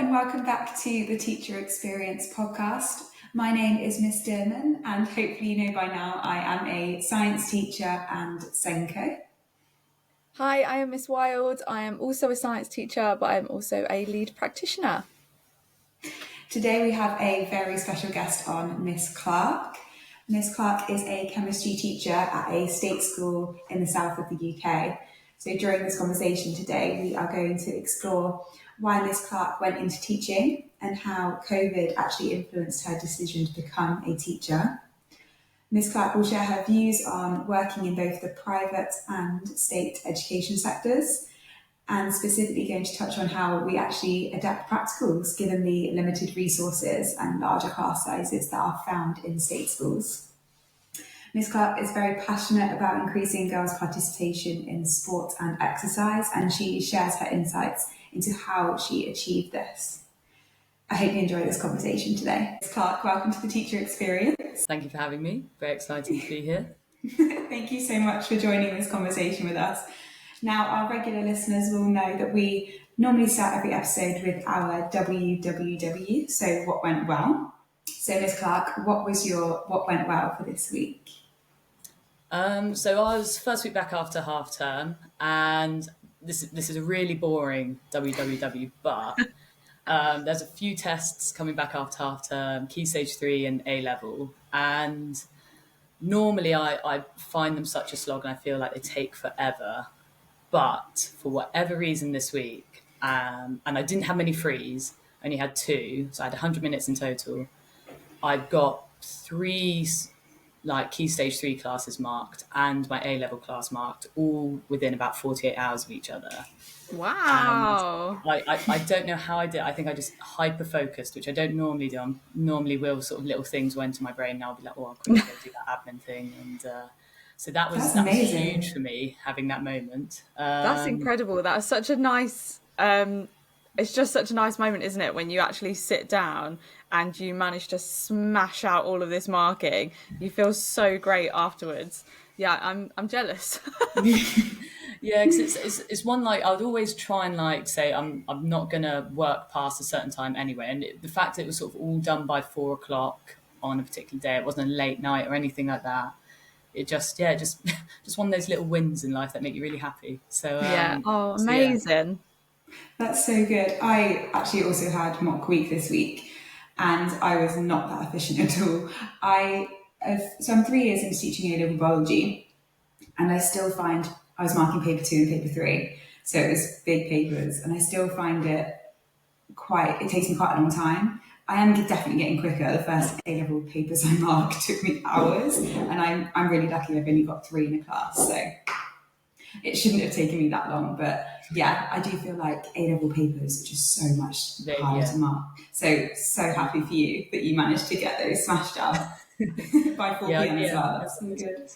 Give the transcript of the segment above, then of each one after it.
and welcome back to the Teacher Experience podcast. My name is Miss Derman, and hopefully you know by now I am a science teacher and Senko. Hi, I am Miss Wild. I am also a science teacher, but I'm also a lead practitioner. Today we have a very special guest on, Miss Clark. Miss Clark is a chemistry teacher at a state school in the south of the UK. So during this conversation today, we are going to explore why Miss Clark went into teaching and how COVID actually influenced her decision to become a teacher. Ms. Clark will share her views on working in both the private and state education sectors, and specifically going to touch on how we actually adapt practicals given the limited resources and larger class sizes that are found in state schools. Ms. Clark is very passionate about increasing girls' participation in sport and exercise, and she shares her insights into how she achieved this. I hope you enjoy this conversation today. Ms. Clark, welcome to the Teacher Experience. Thank you for having me. Very excited to be here. Thank you so much for joining this conversation with us. Now, our regular listeners will know that we normally start every episode with our WWW, so what went well. So, Ms. Clark, what went well for this week? So I was first week back after half term, and this is a really boring WWW, but there's a few tests coming back after half term, Key Stage 3 and A level, and normally I find them such a slog and I feel like they take forever. But for whatever reason this week, and I didn't have many frees, only had 2, so I had 100 minutes in total. I got 3 Key Stage 3 classes marked and my A-level class marked, all within about 48 hours of each other. Wow. And I don't know how I did. I think I just hyper-focused, which I don't normally do. I normally will sort of little things went to my brain and I'll be like, oh, I'll quickly go do that admin thing. And so that was huge for me, having that moment. That's incredible. That's such a nice... it's just such a nice moment, isn't it, when you actually sit down and you manage to smash out all of this marking. You feel so great afterwards. Yeah, I'm jealous. Yeah, because it's one, like, I would always try and say I'm not gonna work past a certain time anyway, and the fact that it was sort of all done by 4 o'clock on a particular day, it wasn't a late night or anything like that. It just one of those little wins in life that make you really happy. So yeah, amazing. Yeah. That's so good. I actually also had mock week this week, and I was not that efficient at all. I'm 3 years into teaching A-level biology, and I still find I was marking paper 2 and paper 3, so it was big papers, and I still find it takes me quite a long time. I am definitely getting quicker. The first A-level papers I marked took me hours, and I'm really lucky I've only got 3 in a class, so it shouldn't have taken me that long. But yeah, I do feel like A-level papers are just so much harder to mark. So happy for you that you managed to get those smashed out by 4 p.m. as well. That's so good.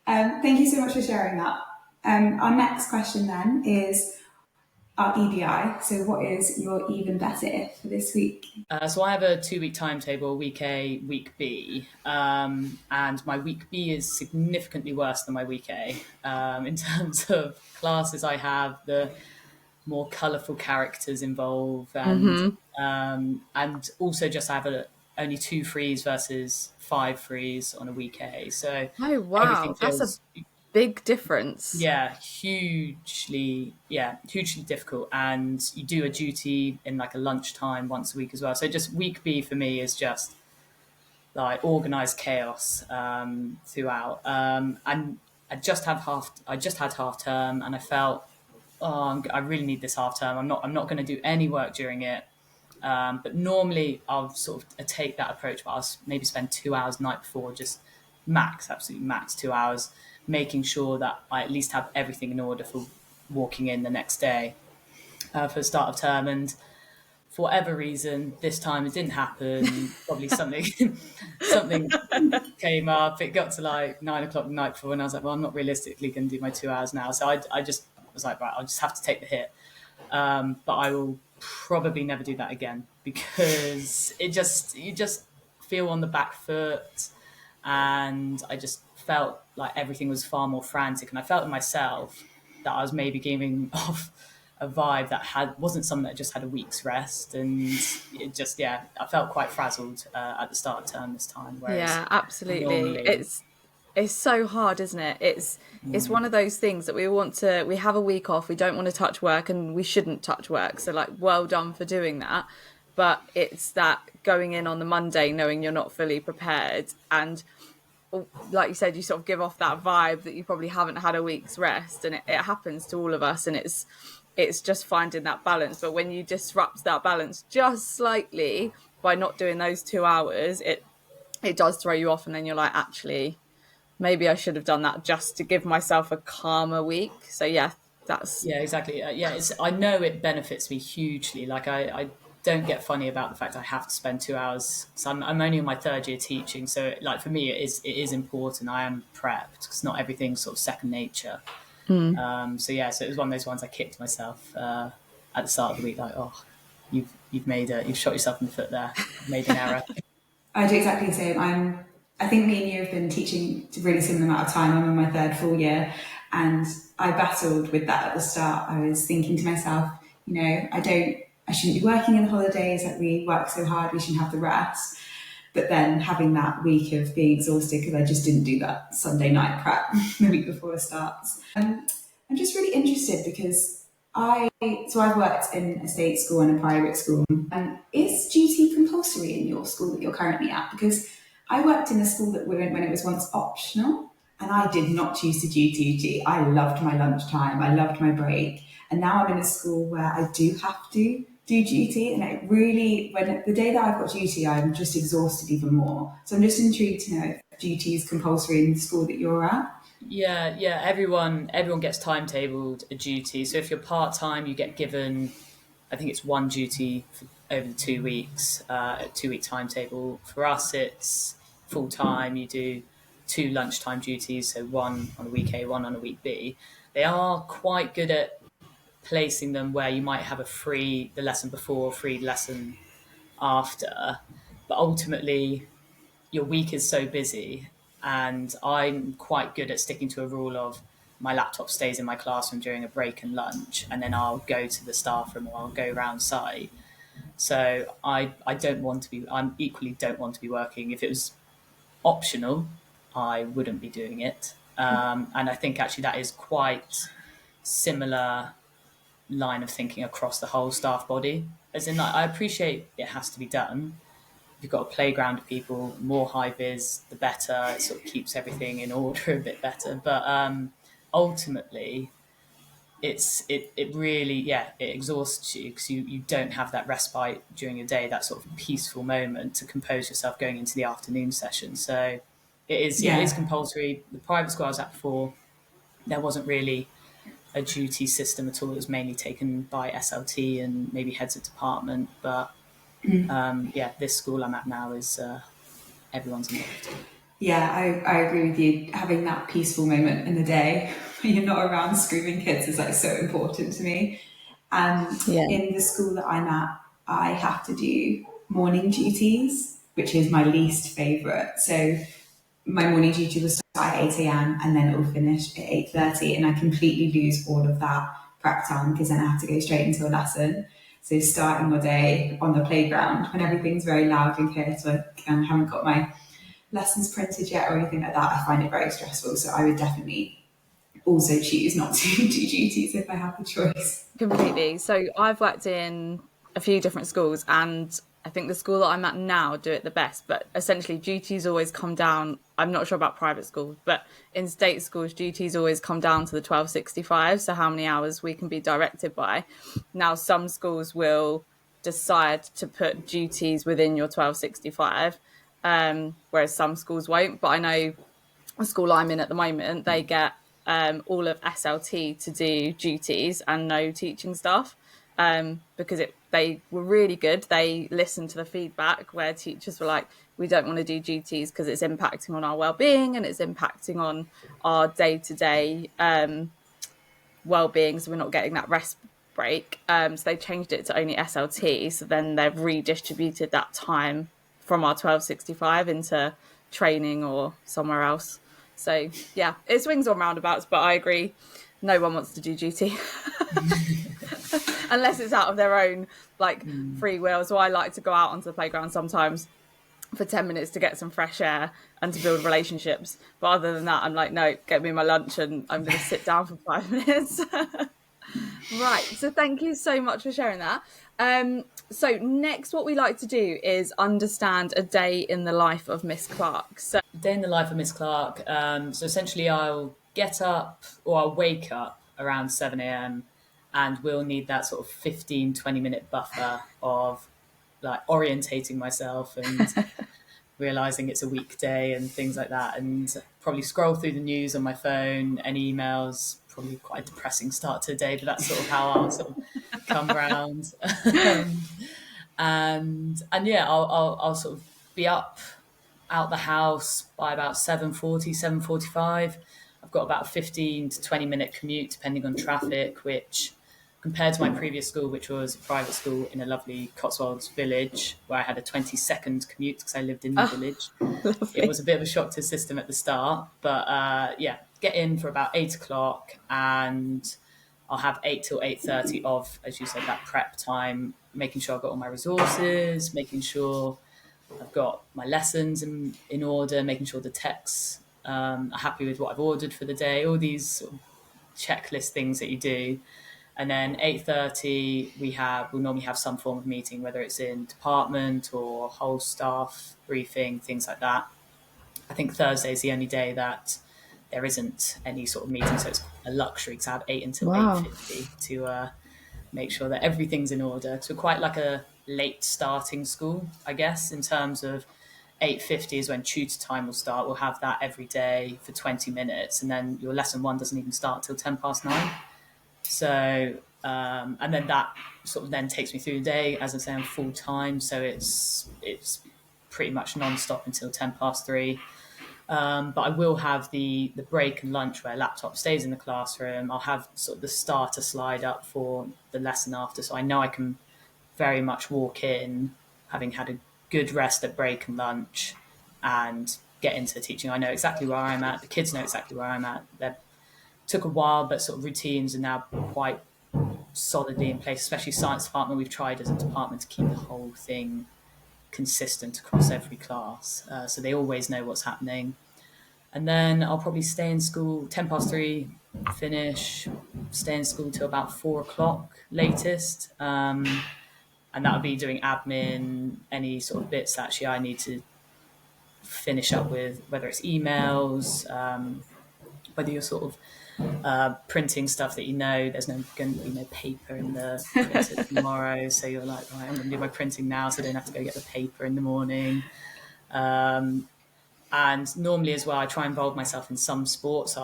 Thank you so much for sharing that. Our next question then is our EBI. So what is your even better for this week? So I have a 2-week timetable, week A, week B, and my week B is significantly worse than my week A in terms of classes. I have the more colourful characters involved, and also just I have only 2 frees versus 5 frees on a week A. So oh wow, that's a big difference. Yeah, hugely difficult. And you do a duty in like a lunchtime once a week as well. So just week B for me is just like organised chaos throughout. And I just had half term, and I felt, I really need this half term. I'm not going to do any work during it. But normally I'll sort of take that approach, but I'll maybe spend 2 hours the night before, just absolutely max 2 hours, making sure that I at least have everything in order for walking in the next day for the start of term. And for whatever reason, this time it didn't happen. Probably something came up. It got to like 9 o'clock the night before, and I was like, well, I'm not realistically going to do my 2 hours now. So I just was like, right, I'll just have to take the hit. But I will probably never do that again, because you just feel on the back foot, and I just felt like everything was far more frantic, and I felt in myself that I was maybe giving off a vibe that wasn't someone that just had a week's rest, and it just, yeah, I felt quite frazzled at the start of term this time, whereas Yeah, absolutely. normally, It's so hard, isn't it? It's one of those things that we have a week off, we don't want to touch work and we shouldn't touch work. So like, well done for doing that. But it's that going in on the Monday knowing you're not fully prepared, and like you said, you sort of give off that vibe that you probably haven't had a week's rest, and it happens to all of us, and it's just finding that balance. But when you disrupt that balance just slightly by not doing those 2 hours, it does throw you off, and then you're like, actually, maybe I should have done that just to give myself a calmer week. So yeah, that's yeah, exactly. I know it benefits me hugely. Like I don't get funny about the fact I have to spend 2 hours. So I'm only in my third year teaching. So like for me, it is important. I am prepped because not everything's sort of second nature. So yeah, so it was one of those ones I kicked myself at the start of the week, like, oh, you've shot yourself in the foot there, made an error. I do exactly the same. I think me and you have been teaching a really similar amount of time. I'm in my third full year, and I battled with that at the start. I was thinking to myself, I shouldn't be working in the holidays. Like, we work so hard, we shouldn't have the rest. But then having that week of being exhausted because I just didn't do that Sunday night prep the week before it starts. I'm just really interested because I've worked in a state school and a private school. And is duty compulsory in your school that you're currently at? Because I worked in a school that when it was once optional, and I did not choose to do duty. I loved my lunchtime, I loved my break, and now I'm in a school where I do have to do duty, and it really, when the day that I've got duty, I'm just exhausted even more. So I'm just intrigued to know if duty is compulsory in the school that you're at. Yeah. Everyone gets timetabled a duty. So if you're part time, you get given, I think it's one duty over the 2 weeks, a 2 week timetable. For us, it's full time. You do 2 lunchtime duties, so one on a week A, one on a week B. They are quite good at placing them where you might have the lesson before, free lesson after, but ultimately your week is so busy, and I'm quite good at sticking to a rule of my laptop stays in my classroom during a break and lunch, and then I'll go to the staff room or I'll go around site. So I equally don't want to be working. If it was optional, I wouldn't be doing it. And I think actually that is quite similar line of thinking across the whole staff body. As in, like, I appreciate it has to be done. If you've got a playground of people, more high vis, the better. It sort of keeps everything in order a bit better. But ultimately, it really, it exhausts you because you don't have that respite during your day, that sort of peaceful moment to compose yourself going into the afternoon session. So it is compulsory. The private school I was at before, there wasn't really a duty system at all. It was mainly taken by SLT and maybe heads of department. But this school I'm at now is everyone's involved. Yeah, I agree with you. Having that peaceful moment in the day when you're not around screaming kids is like so important to me. And in the school that I'm at, I have to do morning duties, which is my least favourite. So my morning duty will start at 8 a.m. and then it will finish at 8:30, and I completely lose all of that prep time because then I have to go straight into a lesson. So starting my day on the playground when everything's very loud and chaotic and I haven't got my lessons printed yet or anything like that, I find it very stressful. So I would definitely also choose not to do duties if I have the choice. Completely. So I've worked in a few different schools, and I think the school that I'm at now do it the best, but essentially duties always come down. I'm not sure about private schools, but in state schools, duties always come down to the 1265. So how many hours we can be directed by. Now, some schools will decide to put duties within your 1265, whereas some schools won't. But I know a school I'm in at the moment, they get all of SLT to do duties and no teaching staff. Because they were really good. They listened to the feedback where teachers were like, we don't want to do duties because it's impacting on our well-being and it's impacting on our day-to-day well-being, so we're not getting that rest break. So they changed it to only SLT. So then they've redistributed that time from our 1265 into training or somewhere else. So yeah, it swings on roundabouts, but I agree, no one wants to do duty. unless it's out of their own like free will. So I like to go out onto the playground sometimes for 10 minutes to get some fresh air and to build relationships. But other than that, I'm like, no, get me my lunch and I'm going to sit down for 5 minutes. Right. So thank you so much for sharing that. So next, what we like to do is understand a day in the life of Miss Clark. So Day in the life of Miss Clark. So essentially, I'll get up or I'll wake up around 7 a.m. and we'll need that sort of 15, 20-minute buffer of like orientating myself and realizing it's a weekday and things like that, and probably scroll through the news on my phone, any emails. Probably quite a depressing start to the day, but that's sort of how I'll sort of come around. And yeah, I'll sort of be up out the house by about 7:40, 7:45. I've got about a 15 to 20-minute commute depending on traffic, which compared to my previous school, which was a private school in a lovely Cotswolds village where I had a 20-second commute because I lived in the village. lovely. It was a bit of a shock to the system at the start, but yeah, get in for about 8 o'clock and I'll have 8 till 8:30 of, as you said, that prep time, making sure I've got all my resources, making sure I've got my lessons in order, making sure the texts are happy with what I've ordered for the day, all these sort of checklist things that you do. And then 8:30, we'll normally have some form of meeting, whether it's in department or whole staff briefing, things like that. I think Thursday is the only day that there isn't any sort of meeting, so it's a luxury because I have 8 until 8:50 to make sure that everything's in order. So quite like a late starting school, I guess, in terms of 8:50 is when tutor time will start. We'll have that every day for 20 minutes, and then your lesson 1 doesn't even start till 9:10. So, and then that sort of then takes me through the day. As I say, I'm full time, so it's pretty much non-stop until 3:10. But I will have the break and lunch where laptop stays in the classroom. I'll have sort of the starter slide up for the lesson after, so I know I can very much walk in having had a good rest at break and lunch and get into teaching. I know exactly where I'm at. The kids know exactly where I'm at. They took a while, but sort of routines are now quite solidly in place, especially science department. We've tried as a department to keep the whole thing consistent across every class, so they always know what's happening. And then I'll probably stay in school 3:10, finish, stay in school till about 4 o'clock latest, and that'll be doing admin, any sort of bits that actually I need to finish up with, whether it's emails, whether you're sort of printing stuff that you know there's going to be no paper in the printer tomorrow, so you're like, right, I'm going to do my printing now so I don't have to go get the paper in the morning. And normally as well, I try and involve myself in some sports.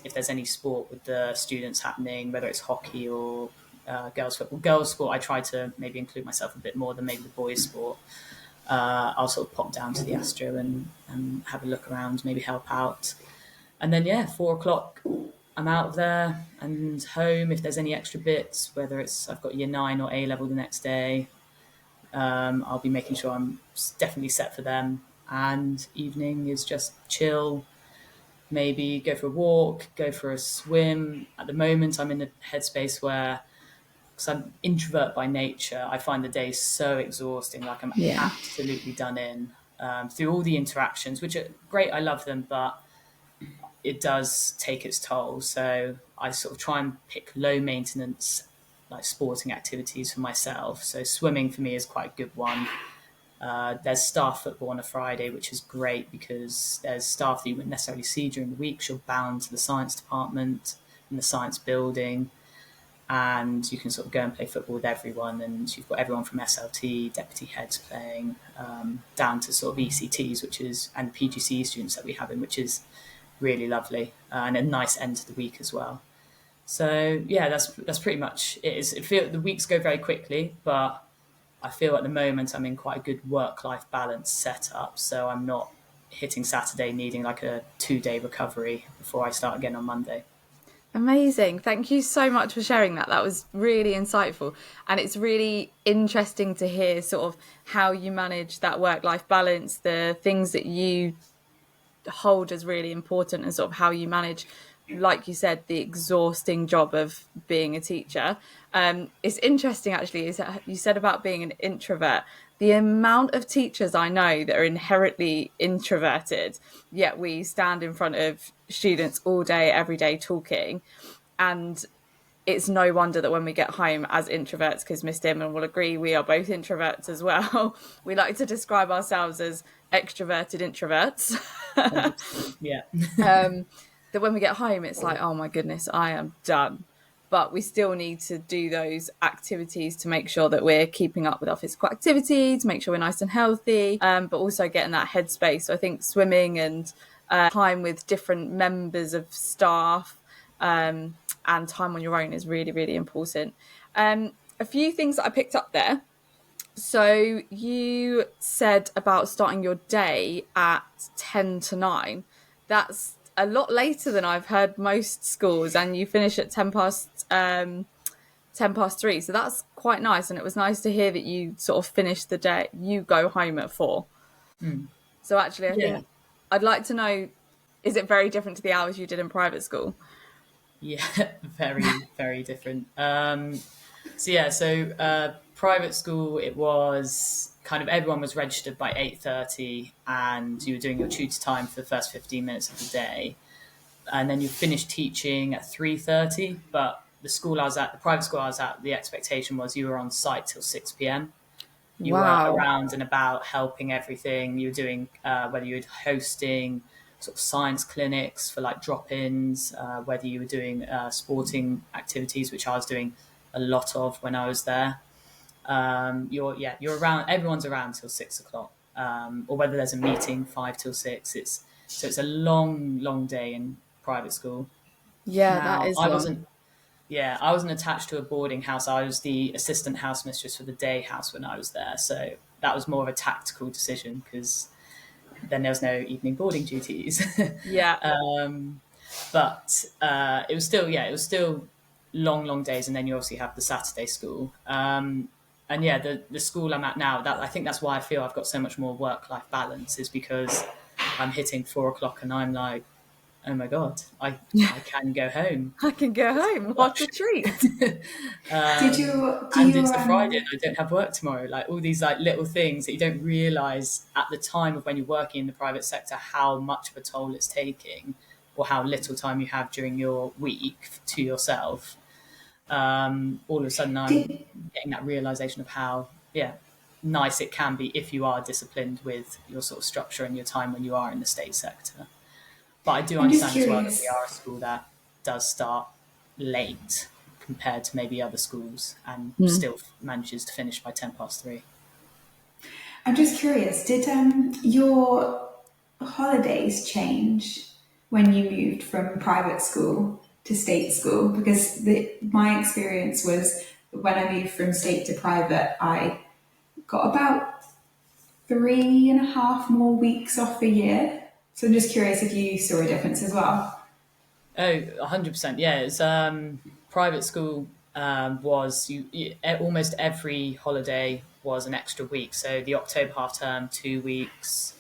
If there's any sport with the students happening, whether it's hockey or girls football. Girls sport, I try to maybe include myself a bit more than maybe the boys sport. I'll sort of pop down to the Astro and have a look around, maybe help out. And then, yeah, 4 o'clock, I'm out of there and home. If there's any extra bits, whether it's I've got year 9 or A level the next day, I'll be making sure I'm definitely set for them. And evening is just chill, maybe go for a walk, go for a swim. At the moment, I'm in a headspace where, because I'm introvert by nature, I find the day so exhausting, like I'm absolutely done in through all the interactions, which are great, I love them, but it does take its toll. So I sort of try and pick low maintenance, like sporting activities for myself. So swimming for me is quite a good one. There's staff football on a Friday, which is great because there's staff that you wouldn't necessarily see during the week. You're bound to the science department in the science building, and you can sort of go and play football with everyone. And you've got everyone from SLT, deputy heads playing, down to sort of ECTs, and PGCE students that we have in, which is really lovely, and a nice end to the week as well. So yeah, that's pretty much it. The weeks go very quickly, but I feel at the moment I'm in quite a good work-life balance set up, so I'm not hitting Saturday needing like a 2-day recovery before I start again on Monday. Amazing. Thank you so much for sharing that. That was really insightful. And it's really interesting to hear sort of how you manage that work-life balance, the things that you hold as really important, and sort of how you manage like you said, the exhausting job of being a teacher. It's interesting, actually, is that you said about being an introvert. The amount of teachers I know that are inherently introverted, yet we stand in front of students all day, every day talking. And it's no wonder that when we get home as introverts, because Miss Dimon will agree, we are both introverts as well. We like to describe ourselves as extroverted introverts. 100%. Yeah. That when we get home, it's like, oh my goodness, I am done. But we still need to do those activities to make sure that we're keeping up with our physical activity, to make sure we're nice and healthy, but also getting that headspace. So I think swimming and time with different members of staff and time on your own is really, really important. A few things that I picked up there. So you said about starting your day at 10 to 9. That's a lot later than I've heard most schools, and you finish at 10 past 3. So that's quite nice. And it was nice to hear that you sort of finish the day, you go home at 4. So actually, I think I'd like to know, is it very different to the hours you did in private school? Yeah, very, very different. So private school, it was kind of everyone was registered by 8:30, and you were doing your tutor time for the first 15 minutes of the day, and then you finished teaching at 3:30. But the private school I was at, the expectation was you were on site till 6 p.m. You Wow. were around and about helping everything. You were doing whether you were hosting sort of science clinics for like drop-ins, whether you were doing sporting activities, which I was doing a lot of when I was there. You're around. Everyone's around till 6 o'clock, or whether there's a meeting 5 till 6. It's a long, long day in private school. Yeah, that Now is I long. wasn't. Yeah, I wasn't attached to a boarding house. I was the assistant house mistress for the day house when I was there. So that was more of a tactical decision because then there was no evening boarding duties. Yeah. But it was still long, long days. And then you obviously have the Saturday school. And yeah, the school I'm at now, that I think that's why I feel I've got so much more work-life balance is because I'm hitting 4 o'clock and I'm like, oh my God, I can go home. I can go home. What a treat. Did you do And you it's a Friday and I don't have work tomorrow. Like all these like little things that you don't realise at the time of when you're working in the private sector how much of a toll it's taking or how little time you have during your week to yourself. All of a sudden I'm getting that realisation of how nice it can be if you are disciplined with your sort of structure and your time when you are in the state sector. But I do I'm just understand as well that curious. we are a school that does start late compared to maybe other schools and still manages to finish by 3:10. I'm just curious, did your holidays change when you moved from private school to state school? Because my experience was when I moved from state to private, I got about 3.5 more weeks off a year. So I'm just curious if you saw a difference as well. Oh, 100%. Yeah, it's private school was almost every holiday was an extra week. So the October half term, 2 weeks,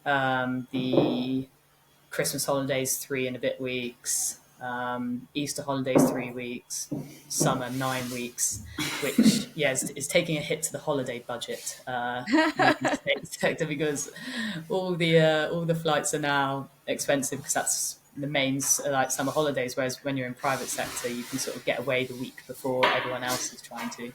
the Christmas holidays, 3 and a bit weeks, Easter holidays, 3 weeks, summer, 9 weeks, which is taking a hit to the holiday budget in the state sector because all the flights are now expensive because that's the main like summer holidays. Whereas when you're in private sector, you can sort of get away the week before everyone else is trying to.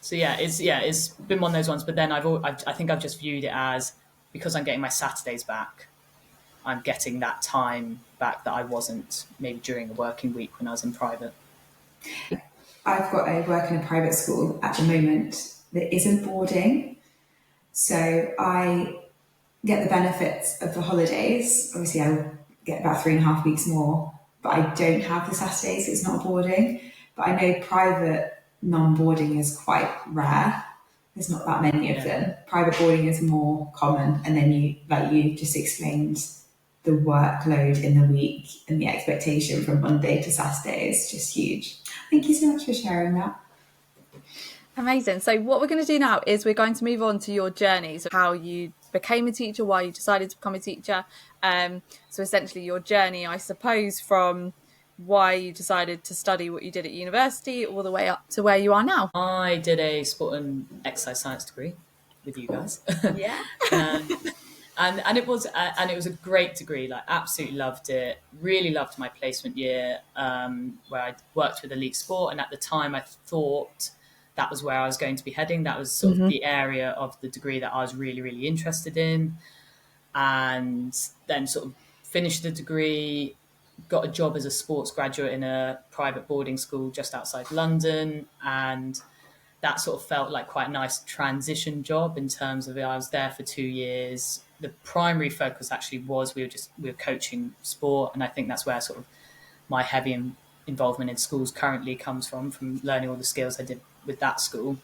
It's been one of those ones. But then I think I've just viewed it as because I'm getting my Saturdays back. I'm getting that time back that I wasn't maybe during a working week when I was in private. I've got a work in a private school at the moment that isn't boarding. So I get the benefits of the holidays. Obviously, I get about 3.5 weeks more, but I don't have the Saturdays. It's not boarding. But I know private non-boarding is quite rare. There's not that many of them. Private boarding is more common. And then you, like you just explained, the workload in the week and the expectation from Monday to Saturday is just huge. Thank you so much for sharing that. Amazing. So what we're going to do now is we're going to move on to your journeys of how you became a teacher, why you decided to become a teacher. So essentially your journey, I suppose, from why you decided to study what you did at university all the way up to where you are now. I did a sport and exercise science degree with you guys. Yeah. And it was a great degree. Like, absolutely loved it. Really loved my placement year, where I worked with elite sport, and at the time I thought that was where I was going to be heading. That was sort of the area of the degree that I was really, really interested in. And then sort of finished the degree, got a job as a sports graduate in a private boarding school just outside London, and that sort of felt like quite a nice transition job in terms of I was there for 2 years. The primary focus actually was we were coaching sport, and I think that's where sort of my heavy involvement in schools currently comes from learning all the skills I did with that school.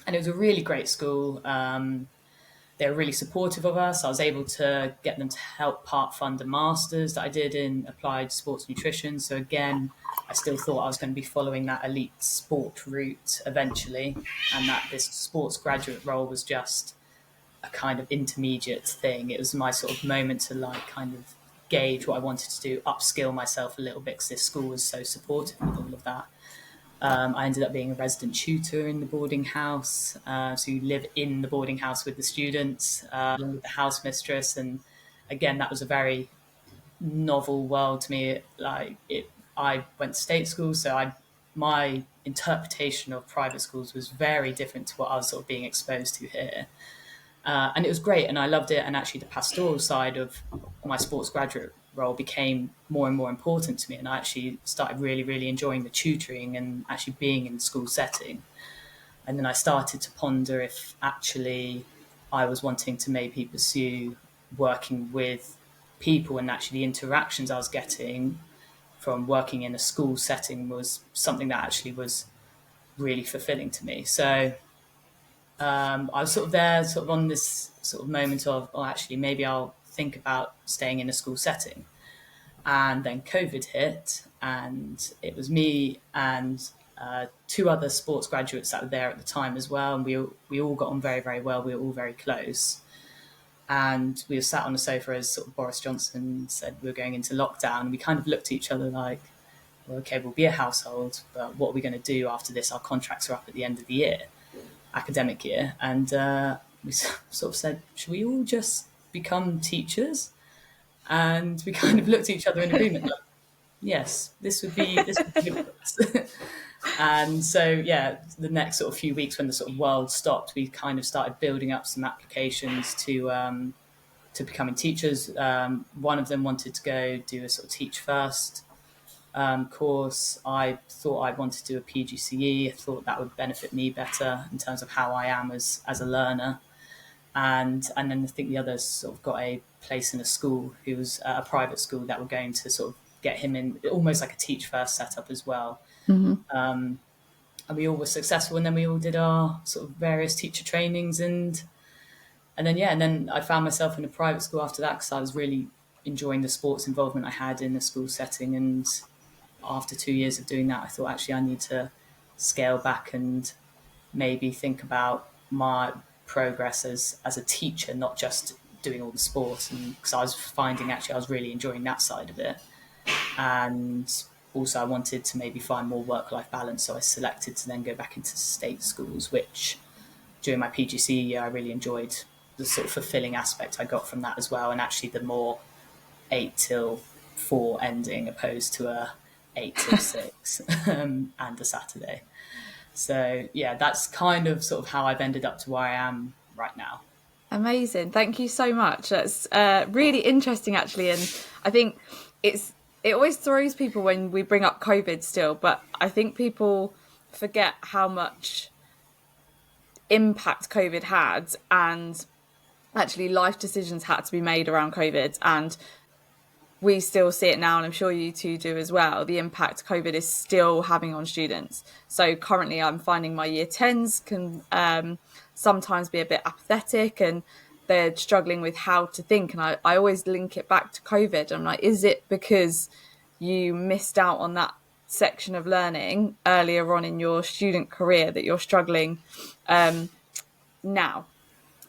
And it was a really great school. They were really supportive of us. I was able to get them to help part fund a master's that I did in applied sports nutrition. So again, I still thought I was going to be following that elite sport route eventually, and that this sports graduate role was just a kind of intermediate thing. It was my sort of moment to like kind of gauge what I wanted to do, upskill myself a little bit, because this school was so supportive with all of that. I ended up being a resident tutor in the boarding house. So you live in the boarding house with the students, along with the house mistress. And again, that was a very novel world to me. I went to state school, so my interpretation of private schools was very different to what I was sort of being exposed to here. And it was great, and I loved it. And actually the pastoral side of my sports graduate role became more and more important to me. And I actually started really, really enjoying the tutoring and actually being in the school setting. And then I started to ponder if actually I was wanting to maybe pursue working with people, and actually the interactions I was getting from working in a school setting was something that actually was really fulfilling to me. So I was sort of there, sort of on this sort of moment of, oh, actually, maybe I'll think about staying in a school setting. And then COVID hit, and it was me and 2 other sports graduates that were there at the time as well. And we all got on very, very well. We were all very close. And we were sat on the sofa as sort of Boris Johnson said we were going into lockdown. We kind of looked at each other like, well, okay, we'll be a household, but what are we going to do after this? Our contracts are up at the end of the year, academic year. And we sort of said, should we all just become teachers? And we kind of looked at each other in agreement, like, yes, this would be good for us. And so, yeah, the next sort of few weeks when the sort of world stopped, we kind of started building up some applications to becoming teachers. One of them wanted to go do a sort of Teach First course. I thought I wanted to do a PGCE. I thought that would benefit me better in terms of how I am as a learner. And then I think the others sort of got a place in a school who was a private school that were going to sort of get him in almost like a Teach First setup as well. And we all were successful, and then we all did our sort of various teacher trainings, and then I found myself in a private school after that, because I was really enjoying the sports involvement I had in the school setting. And after 2 years of doing that, I thought, actually, I need to scale back and maybe think about my progress as a teacher, not just doing all the sports. And because I was finding actually I was really enjoying that side of it, and also I wanted to maybe find more work-life balance, so I selected to then go back into state schools, which during my PGCE year I really enjoyed the sort of fulfilling aspect I got from that as well, and actually the more 8 till 4 ending opposed to a 8 till 6 and a Saturday. So yeah, that's kind of sort of how I've ended up to where I am right now. Amazing. Thank you so much. That's really interesting, actually. And I think it always throws people when we bring up COVID still, but I think people forget how much impact COVID had, and actually life decisions had to be made around COVID. And we still see it now, and I'm sure you two do as well, the impact COVID is still having on students. So currently I'm finding my year 10s can sometimes be a bit apathetic, and they're struggling with how to think. And I always link it back to COVID. I'm like, is it because you missed out on that section of learning earlier on in your student career that you're struggling now?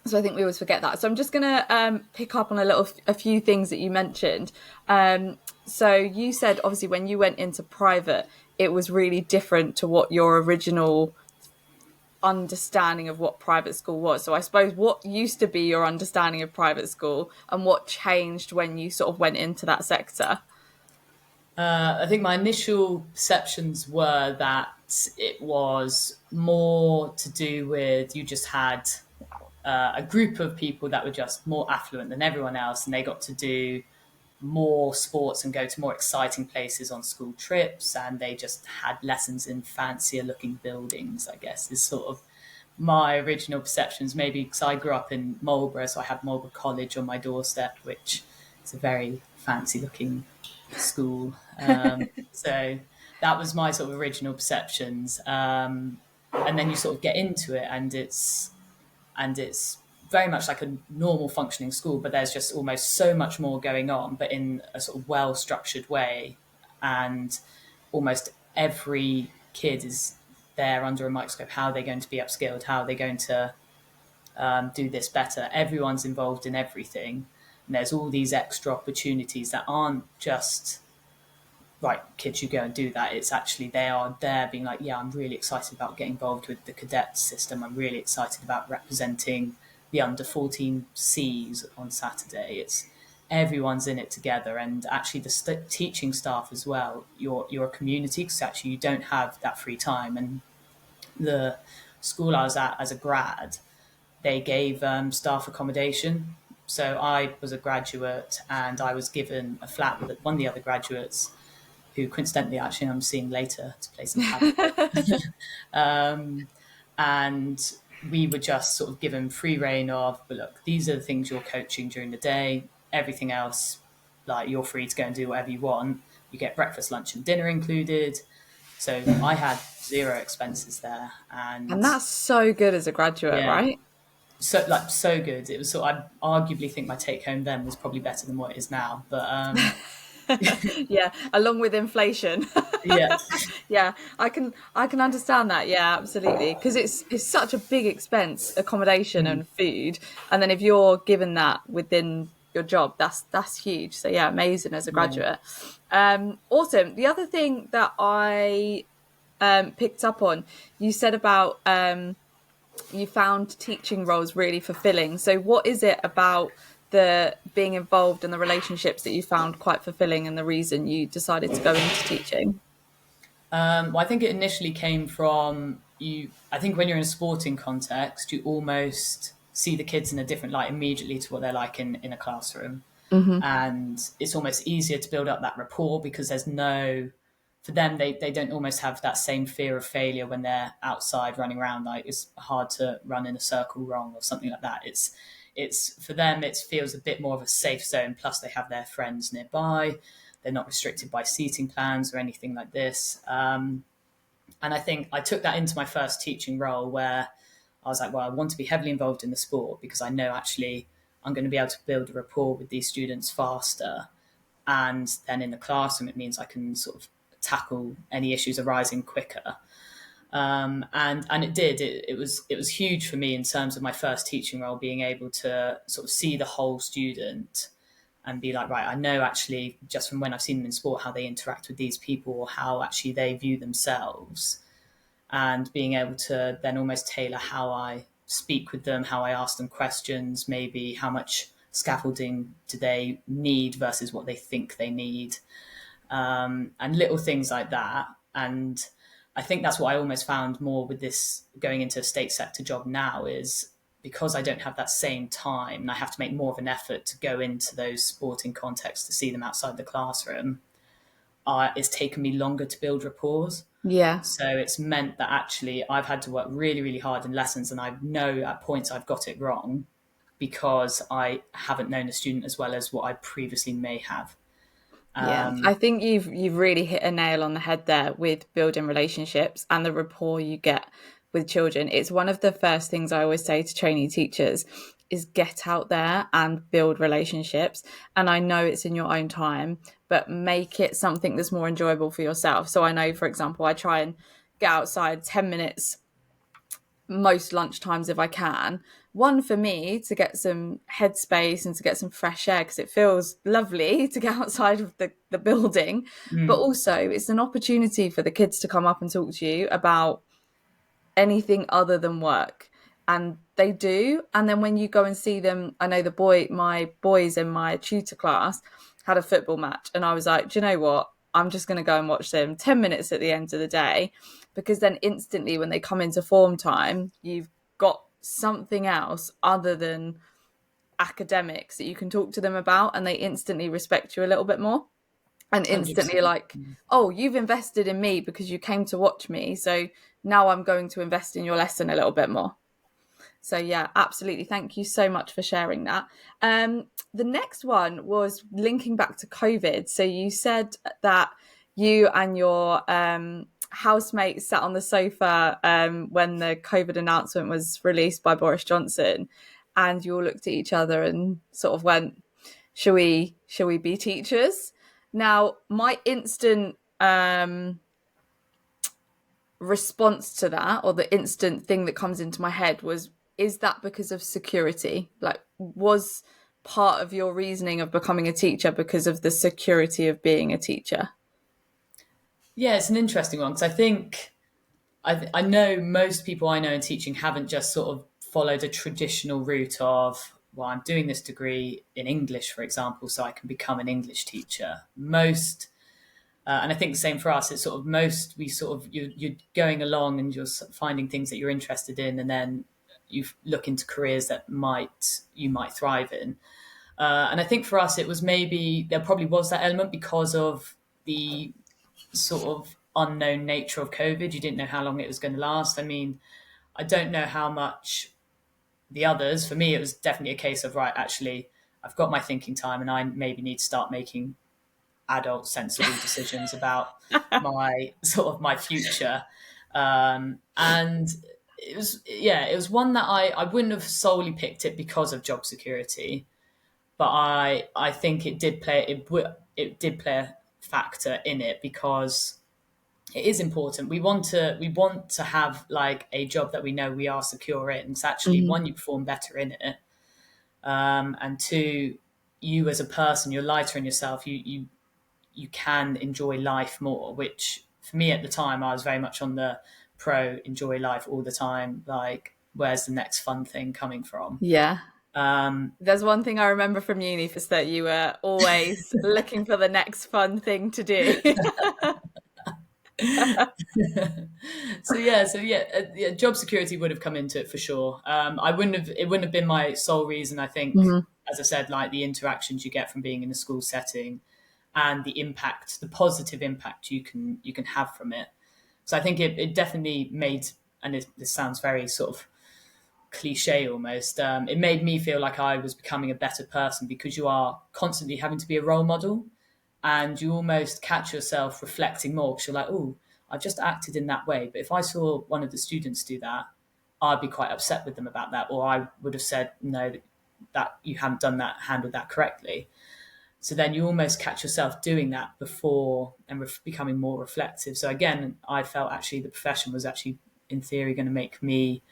So I think we always forget that. So I'm just going to pick up on a few things that you mentioned. So you said, obviously, when you went into private, it was really different to what your original understanding of what private school was. So I suppose what used to be your understanding of private school and what changed when you sort of went into that sector? I think my initial perceptions were that it was more to do with you just had a group of people that were just more affluent than everyone else, and they got to do more sports and go to more exciting places on school trips, and they just had lessons in fancier looking buildings, I guess, is sort of my original perceptions. Maybe because I grew up in Marlborough, so I had Marlborough College on my doorstep, which is a very fancy looking school. So that was my sort of original perceptions. And then you sort of get into it, and it's very much like a normal functioning school, but there's just almost so much more going on, but in a sort of well structured way. And almost every kid is there under a microscope. How are they going to be upskilled? How are they going to do this better? Everyone's involved in everything. And there's all these extra opportunities that aren't just, right, kids, you go and do that. It's actually they are there being like, yeah, I'm really excited about getting involved with the cadet system. I'm really excited about representing the under 14 Cs on Saturday. It's everyone's in it together, and actually the teaching staff as well. You're a community, because actually you don't have that free time. And the school I was at as a grad, they gave staff accommodation. So I was a graduate, and I was given a flat with one of the other graduates, who coincidentally actually I'm seeing later to play some paddle. And we were just sort of given free reign of, but look, these are the things you're coaching during the day. Everything else, like, you're free to go and do whatever you want. You get breakfast, lunch, and dinner included. So I had zero expenses there, And that's so good as a graduate, Yeah. right? so good. It was I arguably think my take home then was probably better than what it is now. But Yeah, along with inflation. yeah, Yeah, I can understand that. Yeah, absolutely, because it's such a big expense, accommodation and food, and then if you're given that within your job, that's huge. So yeah, amazing as a graduate. Awesome. The other thing that I picked up on, you said about you found teaching roles really fulfilling. So what is it about the being involved in the relationships that you found quite fulfilling, and the reason you decided to go into teaching? well, I think it initially came from you. I think when you're in a sporting context, you almost see the kids in a different light immediately to what they're like in a classroom. And it's almost easier to build up that rapport, because there's no, for them, they don't almost have that same fear of failure when they're outside running around. Like, it's hard to run in a circle wrong or something like that. It's for them, it feels a bit more of a safe zone. Plus they have their friends nearby. They're not restricted by seating plans or anything like this. And I think I took that into my first teaching role, where I was like, well, I want to be heavily involved in the sport, because I know actually I'm going to be able to build a rapport with these students faster. And then in the classroom, it means I can sort of tackle any issues arising quicker. And it did. It was huge for me in terms of my first teaching role, being able to sort of see the whole student and be like, right, I know actually just from when I've seen them in sport how they interact with these people, or how actually they view themselves, and being able to then almost tailor how I speak with them, how I ask them questions, maybe how much scaffolding do they need versus what they think they need, and little things like that. And I think that's what I almost found more with this going into a state sector job now, is because I don't have that same time and I have to make more of an effort to go into those sporting contexts to see them outside the classroom, it's taken me longer to build rapport. Yeah. So it's meant that actually I've had to work really, really hard in lessons, and I know at points I've got it wrong because I haven't known the student as well as what I previously may have. Yeah, I think you've really hit a nail on the head there with building relationships and the rapport you get with children. It's one of the first things I always say to trainee teachers is get out there and build relationships. And I know it's in your own time, but make it something that's more enjoyable for yourself. So I know, for example, I try and get outside 10 minutes most lunchtimes if I can. One, for me to get some headspace and to get some fresh air because it feels lovely to get outside of the building. But Mm. also, it's an opportunity for the kids to come up and talk to you about anything other than work. And they do. And then when you go and see them, I know my boys in my tutor class had a football match. And I was like, do you know what? I'm just going to go and watch them 10 minutes at the end of the day. Because then instantly when they come into form time, you've got something else other than academics that you can talk to them about. And they instantly respect you a little bit more. And instantly 100%. like, oh, you've invested in me because you came to watch me. So now I'm going to invest in your lesson a little bit more. So yeah, absolutely. Thank you so much for sharing that. The next one was linking back to COVID. So you said that you and your housemate sat on the sofa when the COVID announcement was released by Boris Johnson, and you all looked at each other and sort of went, "Shall we be teachers?" Now, my instant response to that, or the instant thing that comes into my head was, is that because of security? Like, was part of your reasoning of becoming a teacher because of the security of being a teacher? Yeah, it's an interesting one because I think I know most people I know in teaching haven't just sort of followed a traditional route of, well, I'm doing this degree in English, for example, so I can become an English teacher. Most, and I think the same for us, it's sort of most, we sort of, you're going along and you're finding things that you're interested in, and then you look into careers that you might thrive in. And I think for us, it was maybe, there probably was that element because of the sort of unknown nature of COVID. You didn't know how long it was going to last. I mean, I don't know how much the others. For me, it was definitely a case of, right, actually, I've got my thinking time and I maybe need to start making adult, sensible decisions about my future. And it was one that I wouldn't have solely picked it because of job security, but I think it did play a factor in it because it is important. We want to have like a job that we know we are secure in. It's actually, Mhm. one, you perform better in it, and two, you as a person, you're lighter in yourself. You can enjoy life more. Which for me at the time, I was very much on the pro enjoy life all the time. Like, where's the next fun thing coming from? Yeah. Um, There's one thing I remember from uni is that you were always looking for the next fun thing to do. so yeah, job security would have come into it for sure. It wouldn't have been my sole reason. I think, Mhm. as I said, like the interactions you get from being in a school setting and the positive impact you can have from it. So I think it definitely made, and this sounds very sort of cliche almost. It made me feel like I was becoming a better person because you are constantly having to be a role model, and you almost catch yourself reflecting more because you're like, oh, I've just acted in that way. But if I saw one of the students do that, I'd be quite upset with them about that. Or I would have said, no, that you haven't handled that correctly. So then you almost catch yourself doing that before and becoming more reflective. So again, I felt actually the profession was actually, in theory, going to make me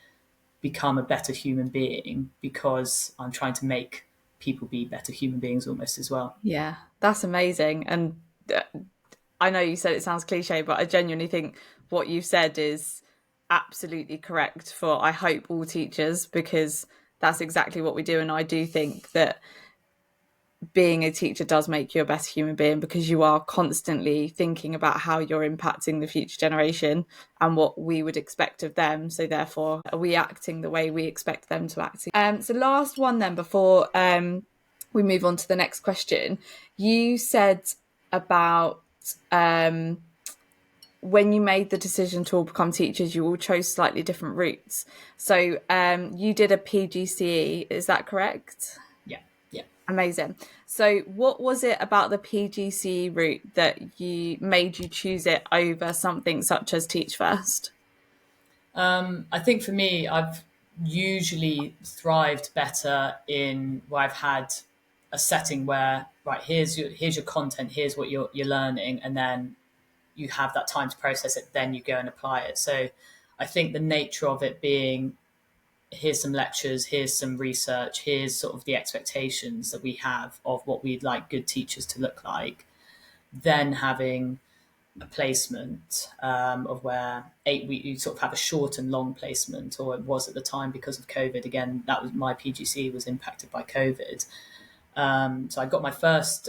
become a better human being because I'm trying to make people be better human beings almost as well. Yeah, that's amazing. And I know you said it sounds cliche, but I genuinely think what you've said is absolutely correct for, I hope, all teachers, because that's exactly what we do. And I do think that being a teacher does make you a better human being because you are constantly thinking about how you're impacting the future generation and what we would expect of them. So therefore, are we acting the way we expect them to act? So last one then before we move on to the next question. You said about when you made the decision to all become teachers, you all chose slightly different routes. So you did a PGCE, is that correct? Yeah, yeah. Amazing. So what was it about the PGCE route that you made you choose it over something such as Teach First? I think for me, I've usually thrived better in where I've had a setting where, right, here's your content, here's what you're learning, and then you have that time to process it, then you go and apply it. So I think the nature of it being, here's some lectures, here's some research, here's sort of the expectations that we have of what we'd like good teachers to look like, then having a placement of where 8 weeks, you sort of have a short and long placement, or it was at the time because of COVID. Again, that was my PGC was impacted by COVID. So I got my first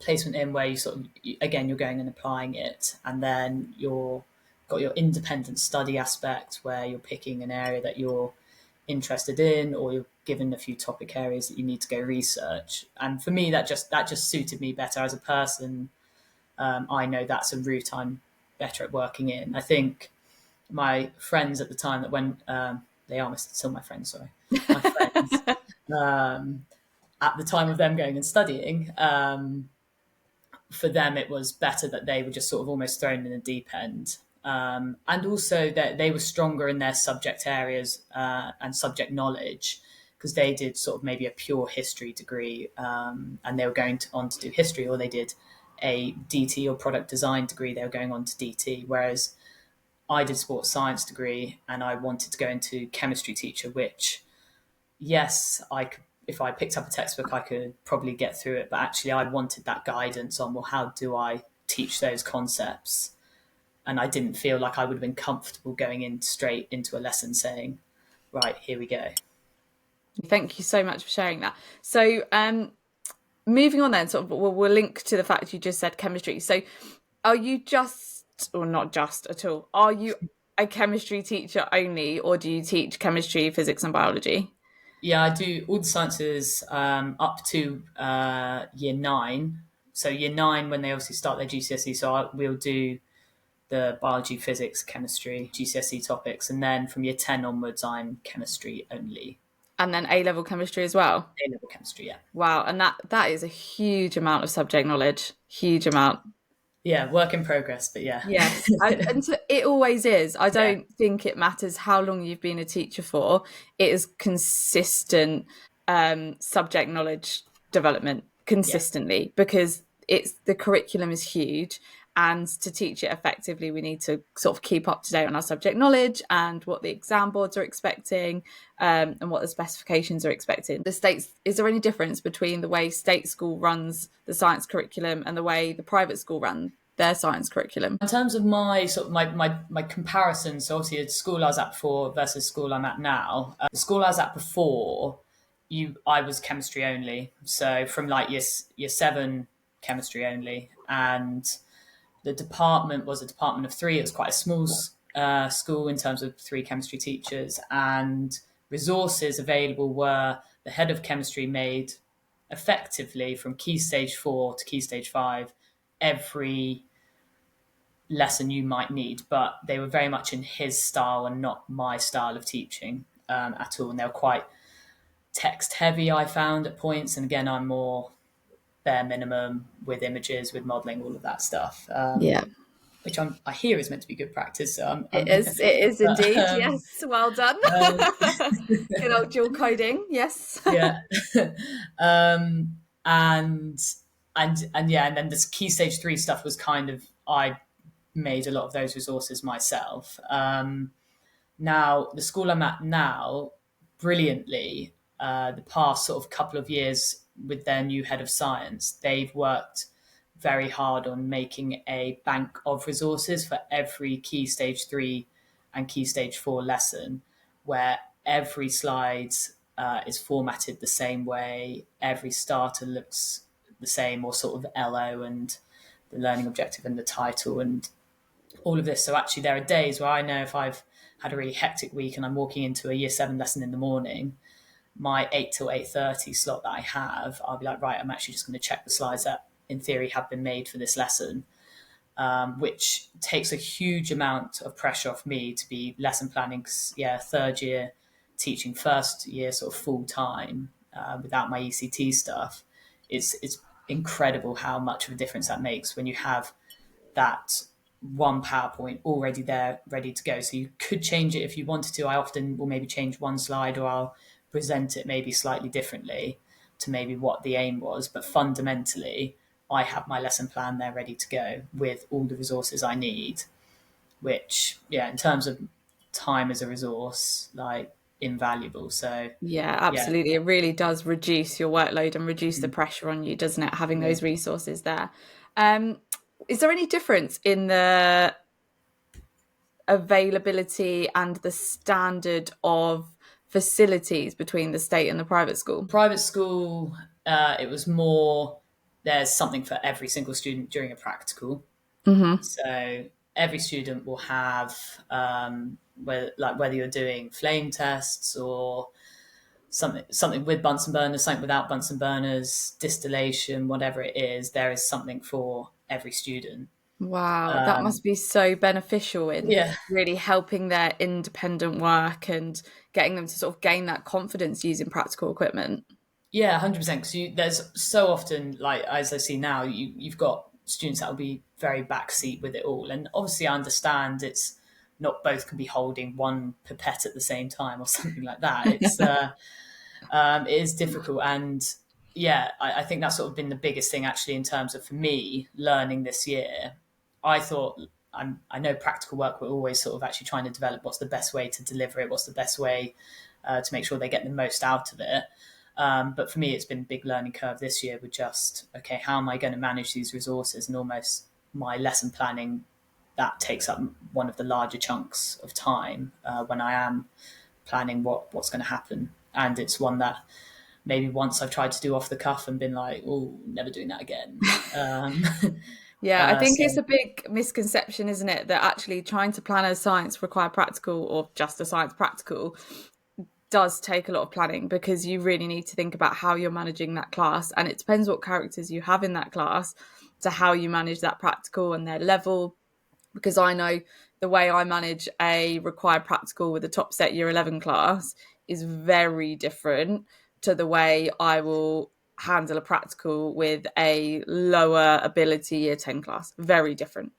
placement in where you sort of, again, you're going and applying it, and then you're got your independent study aspect where you're picking an area that you're interested in, or you're given a few topic areas that you need to go research. And for me, that just suited me better as a person. I know that's a route I'm better at working in. I think my friends at the time that went, they are still my friends, sorry, my friends, at the time of them going and studying, for them it was better that they were just sort of almost thrown in the deep end. And also that they were stronger in their subject areas and subject knowledge, because they did sort of maybe a pure history degree, and they were going on to do history, or they did a DT or product design degree, they were going on to DT, whereas I did sports science degree and I wanted to go into chemistry teacher, which, yes, I could, if I picked up a textbook, I could probably get through it. But actually, I wanted that guidance on, well, how do I teach those concepts? And I didn't feel like I would have been comfortable going in straight into a lesson saying, right, here we go. Thank you so much for sharing that. So moving on then, sort of, we'll link to the fact you just said chemistry. So are you just, or not just at all, are you a chemistry teacher only, or do you teach chemistry, physics and biology? Yeah, I do all the sciences up to year 9. So year 9, when they obviously start their GCSE, so we'll do the biology, physics, chemistry, GCSE topics. And then from year 10 onwards, I'm chemistry only. And then A-level chemistry as well? A-level chemistry, yeah. Wow, and that is a huge amount of subject knowledge, huge amount. Yeah, work in progress, but yeah. Yes, and so it always is. I don't think it matters how long you've been a teacher for. It is consistent subject knowledge development consistently, because it's the curriculum is huge, and to teach it effectively, we need to sort of keep up to date on our subject knowledge and what the exam boards are expecting, and what the specifications are expecting. The states, is there any difference between the way state school runs the science curriculum and the way the private school run their science curriculum? In terms of my sort of my comparison, so obviously the school I was at before versus school I'm at now. The school I was at before, I was chemistry only. So from like year 7, chemistry only, and the department was a department of 3. It was quite a small school in terms of 3 chemistry teachers, and resources available were the head of chemistry made effectively from key stage 4 to key stage 5 every lesson you might need, but they were very much in his style and not my style of teaching at all. And they were quite text heavy, I found, at points. And again, I'm more bare minimum with images, with modeling, all of that stuff. Which I hear is meant to be good practice. So it is indeed. Yes, well done. Good old dual coding. Yes. Yeah. And then this key stage 3 stuff was kind of, I made a lot of those resources myself. Now the school I'm at now, brilliantly, the past sort of couple of years with their new head of science, they've worked very hard on making a bank of resources for every key stage 3 and key stage 4 lesson, where every slide is formatted the same way, every starter looks the same, or sort of LO and the learning objective and the title and all of this. So actually there are days where I know if I've had a really hectic week and I'm walking into a year 7 lesson in the morning, my 8 till 8:30 slot that I have, I'll be like, right, I'm actually just going to check the slides that in theory have been made for this lesson, which takes a huge amount of pressure off me to be lesson planning. Third year teaching, first year sort of full time without my ECT stuff. It's incredible how much of a difference that makes when you have that one PowerPoint already there, ready to go. So you could change it if you wanted to. I often will maybe change one slide, or I'll present it maybe slightly differently to maybe what the aim was. But fundamentally, I have my lesson plan there ready to go with all the resources I need. which, yeah, in terms of time as a resource, like invaluable. So, Yeah, yeah, absolutely. It really does reduce your workload and reduce the pressure on you, doesn't it? Having yeah. those resources there. Um, is there any difference in the availability and the standard of facilities between the state and the private school? Private school, it was more there's something for every single student during a practical. So every student will have whether you're doing flame tests or something with Bunsen burners, something without Bunsen burners, distillation, whatever it is, there is something for every student. Wow, that Um, must be so beneficial in yeah, really helping their independent work and getting them to sort of gain that confidence using practical equipment. yeah, 100%. Because there's so often, like as I see now, you've got students that will be very backseat with it all, and obviously I understand it's not both can be holding one pipette at the same time or something like that. It is difficult, and yeah, I think that's sort of been the biggest thing actually in terms of for me learning this year. I thought I know practical work. We're always sort of actually trying to develop what's the best way to deliver it, what's the best way to make sure they get the most out of it. But for me, it's been a big learning curve this year with just, okay, how am I going to manage these resources? And almost my lesson planning, that takes up one of the larger chunks of time when I am planning what's going to happen. And it's one that maybe once I've tried to do off the cuff and been like, oh, never doing that again. Um, Yeah, I think it's so a big misconception, isn't it, that actually trying to plan a science required practical or just a science practical does take a lot of planning because you really need to think about how you're managing that class. And it depends what characters you have in that class to how you manage that practical and their level. Because I know the way I manage a required practical with a top set year 11 class is very different to the way I will handle a practical with a lower ability year 10 class. Very different.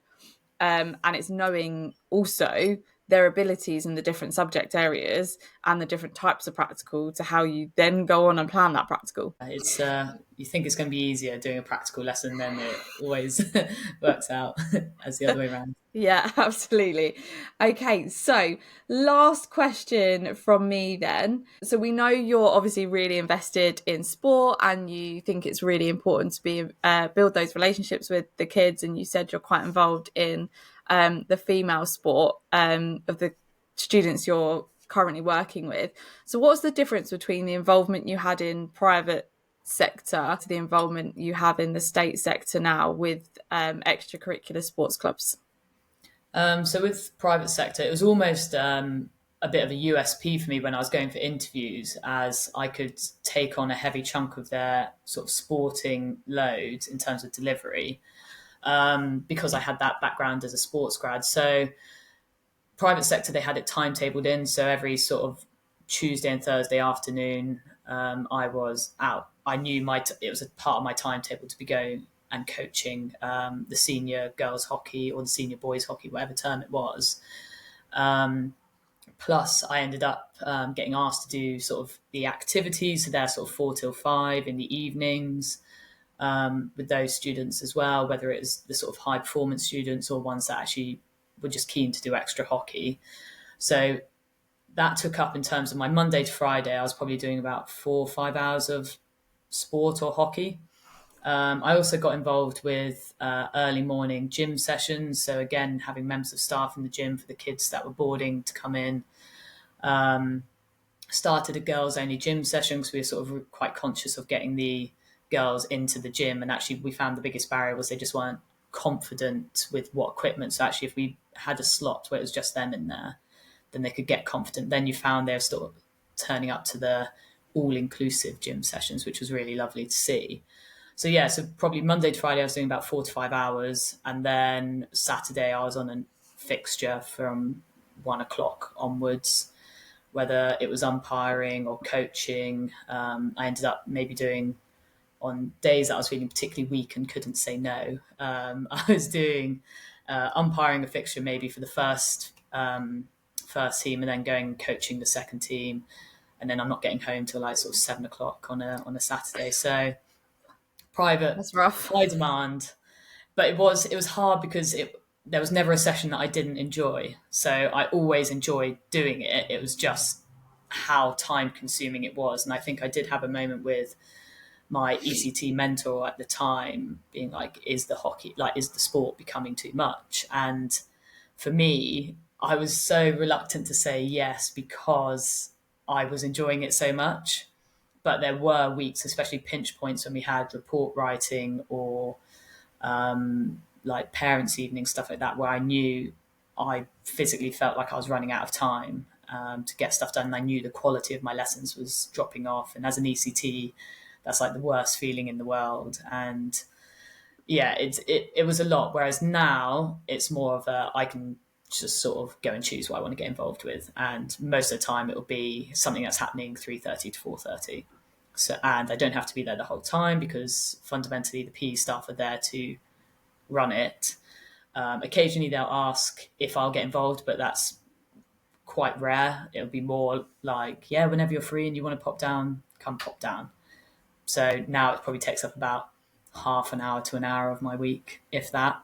And it's knowing also their abilities in the different subject areas and the different types of practical to how you then go on and plan that practical. it's you think it's going to be easier doing a practical lesson, then it always works out as the other way around. Yeah, absolutely. Okay, so last question from me then. So we know you're obviously really invested in sport and you think it's really important to be build those relationships with the kids. And you said you're quite involved in the female sport of the students you're currently working with. So what's the difference between the involvement you had in private sector to the involvement you have in the state sector now with extracurricular sports clubs? So with private sector, it was almost a bit of a USP for me when I was going for interviews, as I could take on a heavy chunk of their sort of sporting load in terms of delivery, because I had that background as a sports grad. So private sector, they had it timetabled in. So every sort of Tuesday and Thursday afternoon, I was out. I knew it was a part of my timetable to be going and coaching the senior girls hockey or the senior boys hockey, whatever term it was. Plus, I ended up getting asked to do sort of the activities, so they're sort of 4 till 5 in the evenings with those students as well, whether it was the sort of high performance students or ones that actually were just keen to do extra hockey. So that took up, in terms of my Monday to Friday, I was probably doing about 4 or 5 hours of sport or hockey. I also got involved with early morning gym sessions. So again, having members of staff in the gym for the kids that were boarding to come in. Started a girls only gym session because we were sort of quite conscious of getting the girls into the gym. And actually we found the biggest barrier was they just weren't confident with what equipment. So actually if we had a slot where it was just them in there, then they could get confident. Then you found they were still turning up to the all-inclusive gym sessions, which was really lovely to see. So yeah, so probably Monday to Friday I was doing about 4 to 5 hours, and then Saturday I was on a fixture from 1 o'clock onwards, whether it was umpiring or coaching. I ended up maybe doing, on days that I was feeling particularly weak and couldn't say no, I was doing umpiring a fixture maybe for the first team, and then going and coaching the second team, and then I'm not getting home till like sort of 7 o'clock on a Saturday. So private, That's rough. high demand, but it was hard because there was never a session that I didn't enjoy. So I always enjoyed doing it. It was just how time consuming it was. And I think I did have a moment with my ECT mentor at the time being like, is the sport becoming too much? And for me, I was so reluctant to say yes because I was enjoying it so much. But there were weeks, especially pinch points, when we had report writing or like parents' evening, stuff like that, where I knew I physically felt like I was running out of time to get stuff done. And I knew the quality of my lessons was dropping off. And as an ECT, that's like the worst feeling in the world. And yeah, it was a lot. Whereas now it's more of I can just sort of go and choose what I want to get involved with. And most of the time it'll be something that's happening 3:30 to 4:30. So, and I don't have to be there the whole time because fundamentally the PE staff are there to run it. Occasionally they'll ask if I'll get involved, but that's quite rare. It'll be more like, yeah, whenever you're free and you want to pop down, come pop down. So now it probably takes up about half an hour to an hour of my week, if that.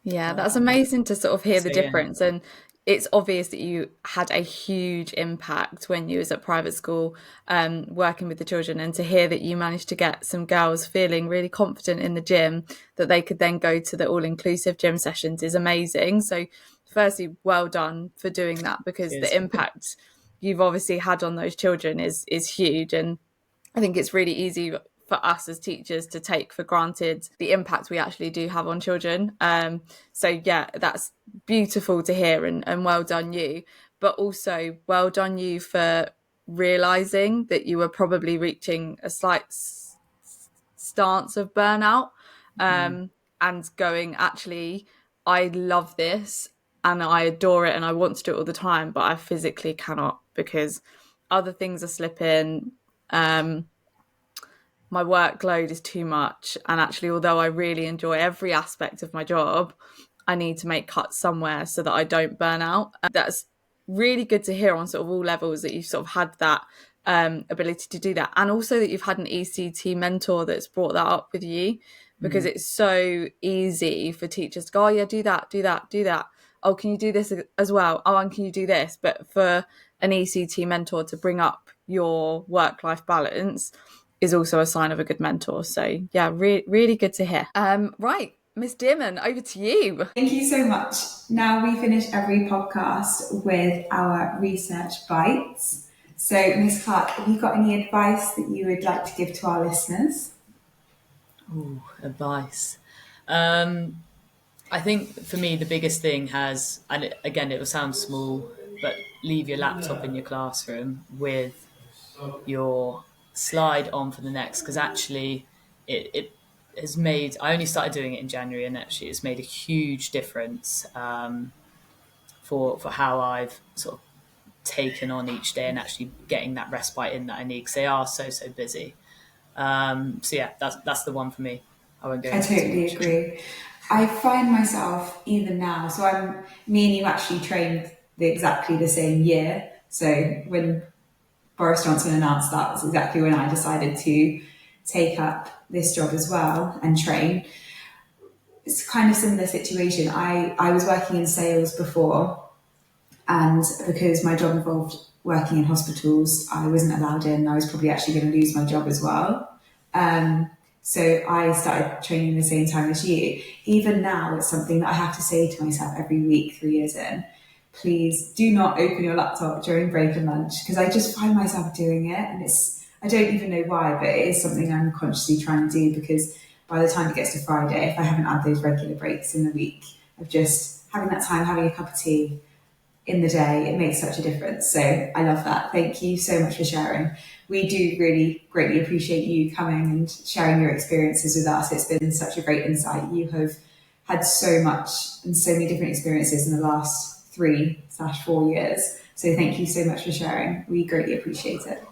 Yeah, that's amazing to sort of hear the So, yeah. difference. And it's obvious that you had a huge impact when you was at private school, working with the children, and to hear that you managed to get some girls feeling really confident in the gym that they could then go to the all-inclusive gym sessions is amazing. So firstly, well done for doing that, because Cheers. the impact you've obviously had on those children is huge. And I think it's really easy for us as teachers to take for granted the impact we actually do have on children. So yeah, that's beautiful to hear, and well done you. But also well done you for realising that you were probably reaching a slight stance of burnout, and going, actually, I love this and I adore it and I want to do it all the time, but I physically cannot because other things are slipping. My workload is too much, and actually, although I really enjoy every aspect of my job, I need to make cuts somewhere so that I don't burn out. And that's really good to hear on sort of all levels, that you've sort of had that ability to do that, and also that you've had an ECT mentor that's brought that up with you, because it's so easy for teachers to go, oh yeah, do that, do that, do that. Oh, can you do this as well? Oh, and can you do this? But for an ECT mentor to bring up your work-life balance is also a sign of a good mentor. So yeah, really good to hear. Right, Miss Dearman, over to you. Thank you so much. Now we finish every podcast with our research bites. So Miss Clark, have you got any advice that you would like to give to our listeners? Ooh, advice. I think for me, the biggest thing again, it will sound small, but leave your laptop in your classroom with your slide on for the next, because actually it has made, I only started doing it in January, and actually it's made a huge difference for how I've sort of taken on each day and actually getting that respite in that I need, because they are so busy. So yeah, that's the one for me. I won't go I into totally too much. agree. I find myself even now, so me and you actually trained exactly the same year. So when Boris Johnson announced that, was exactly when I decided to take up this job as well and train. It's kind of similar situation. I was working in sales before, and because my job involved working in hospitals, I wasn't allowed in. I was probably actually going to lose my job as well. So I started training the same time as you. Even now, it's something that I have to say to myself every week, 3 years in. Please do not open your laptop during break and lunch, because I just find myself doing it, and I don't even know why, but it is something I'm consciously trying to do, because by the time it gets to Friday, if I haven't had those regular breaks in the week of just having that time, having a cup of tea in the day, it makes such a difference. So I love that. Thank you so much for sharing. We do really greatly appreciate you coming and sharing your experiences with us. It's been such a great insight. You have had so much and so many different experiences in the last 3/4 years. So thank you so much for sharing. We greatly appreciate it.